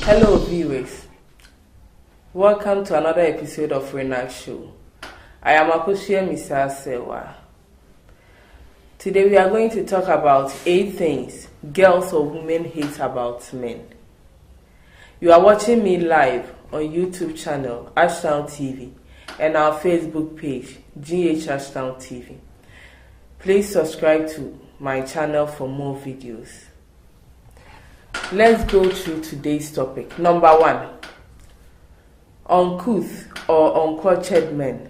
Hello viewers, welcome to another episode of Rena's Show. I am Akosia Misa Sewa. Today we are going to talk about 8 things girls or women hate about men. You are watching me live on YouTube channel Ashtown TV and our Facebook page GH Ashtown TV. Please subscribe to my channel for more videos. Let's go through today's topic. Number 1, uncouth or uncultured men.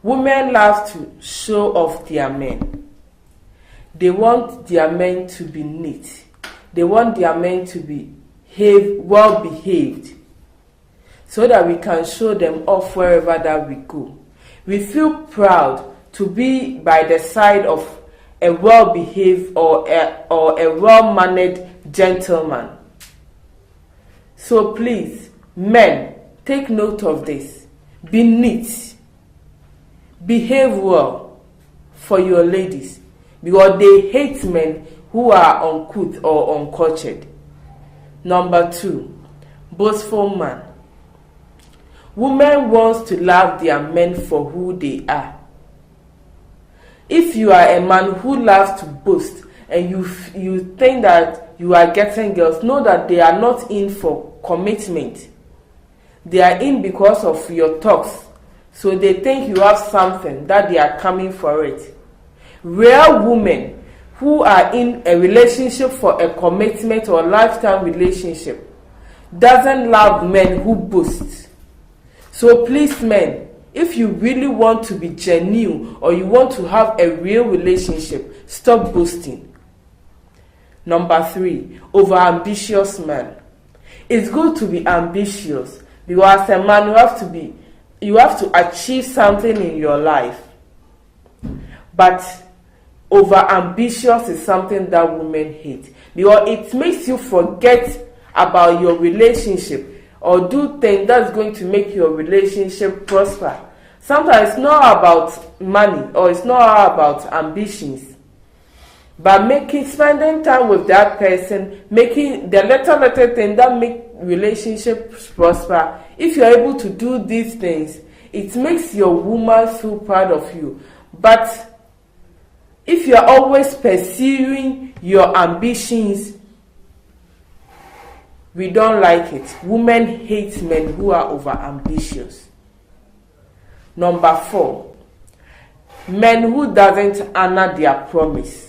Women love to show off their men. They want their men to be neat. They want their men to be well behaved, so that we can show them off wherever that we go. We feel proud to be by the side of a well behaved or a well mannered gentleman. So please, men, take note of this. Be neat. Behave well for your ladies, because they hate men who are uncouth or uncultured. Number 2, boastful man. Women want to love their men for who they are. If you are a man who loves to boast and you think that you are getting girls, know that they are not in for commitment. They are in because of your talks. So they think you have something that they are coming for it. Real women who are in a relationship for a commitment or lifetime relationship doesn't love men who boast. So please, men, if you really want to be genuine or you want to have a real relationship, stop boasting. Number 3, over-ambitious man. It's good to be ambitious, because as a man you have to achieve something in your life. But over-ambitious is something that women hate, because it makes you forget about your relationship or do things that's going to make your relationship prosper. Sometimes it's not about money or it's not about ambitions, but spending time with that person, making the little thing that make relationships prosper. If you're able to do these things, it makes your woman feel proud of you. But if you're always pursuing your ambitions, we don't like it. Women hate men who are over ambitious. Number 4, men who doesn't honor their promise.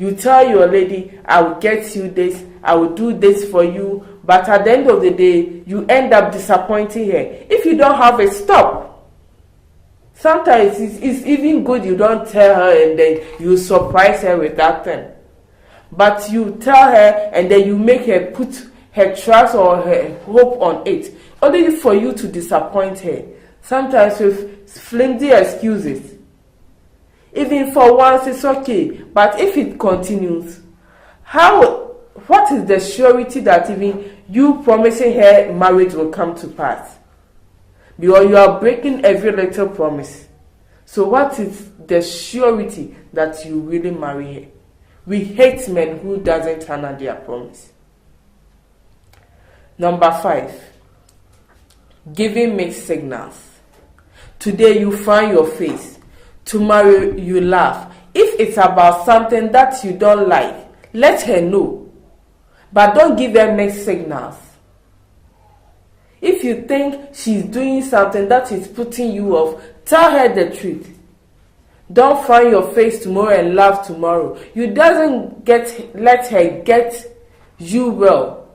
You tell your lady, I will get you this, I will do this for you, but at the end of the day, you end up disappointing her. If you don't have a stop. Sometimes it's even good you don't tell her and then you surprise her with that thing. But you tell her and then you make her put her trust or her hope on it, only for you to disappoint her. Sometimes with flimsy excuses. Even for once it's okay, but if it continues, what is the surety that even you promising her marriage will come to pass? Because you are breaking every little promise. So what is the surety that you really marry her? We hate men who doesn't honor their promise. Number 5, giving mixed signals. Today you find your face, tomorrow you laugh. If it's about something that you don't like, let her know, but don't give her mixed signals. If you think she's doing something that is putting you off, tell her the truth. Don't find your face tomorrow and laugh tomorrow. You doesn't let her get you well.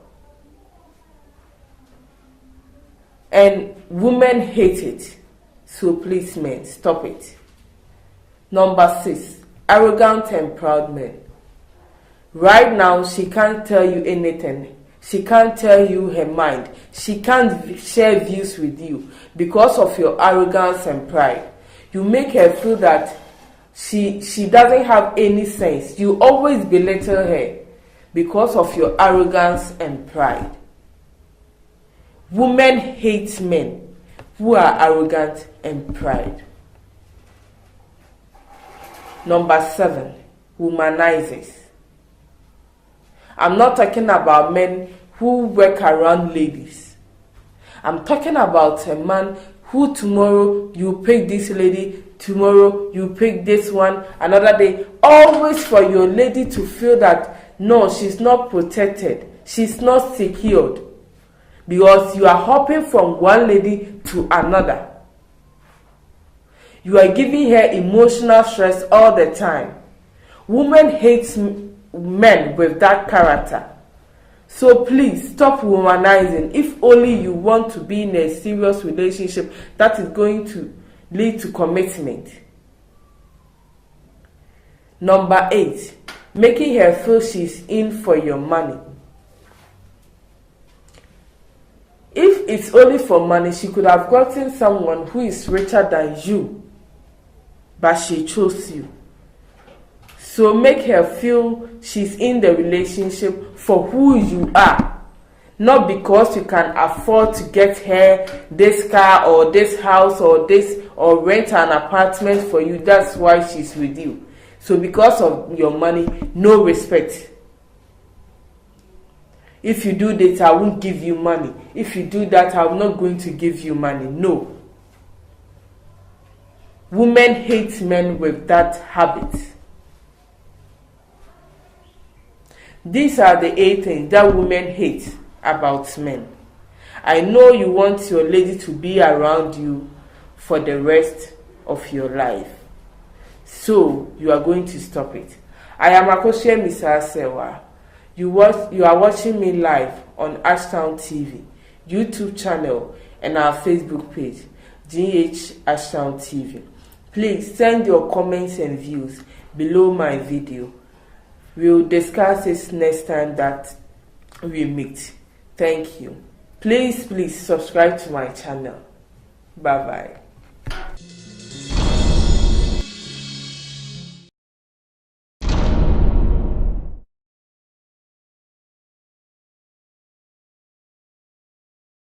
And women hate it. So please, men, stop it. Number 6, arrogant and proud men. Right now, she can't tell you anything. She can't tell you her mind. She can't share views with you because of your arrogance and pride. You make her feel that she doesn't have any sense. You always belittle her because of your arrogance and pride. Women hate men who are arrogant and pride. Number 7, womanizers. I'm not talking about men who work around ladies. I'm talking about a man who tomorrow you pick this lady, tomorrow you pick this one, another day, always for your lady to feel that no, she's not protected, she's not secured, because you are hopping from one lady to another. You are giving her emotional stress all the time. Women hate men with that character. So please stop womanizing. If only you want to be in a serious relationship that is going to lead to commitment. Number 8, making her feel she's in for your money. If it's only for money, she could have gotten someone who is richer than you, but she chose you. So make her feel she's in the relationship for who you are, not because you can afford to get her this car or this house or this, or rent an apartment for you. That's why she's with you. So because of your money, no respect. If you do this, I won't give you money. If you do that, I'm not going to give you money. No. Women hate men with that habit. These are the 8 things that women hate about men. I know you want your lady to be around you for the rest of your life. So you are going to stop it. I am Akosia Misa Sewa. You are watching me live on Ashtown TV, YouTube channel, and our Facebook page, GH Ashtown TV. Please send your comments and views below my video. We'll discuss this next time that we meet. Thank you. Please subscribe to my channel. Bye bye.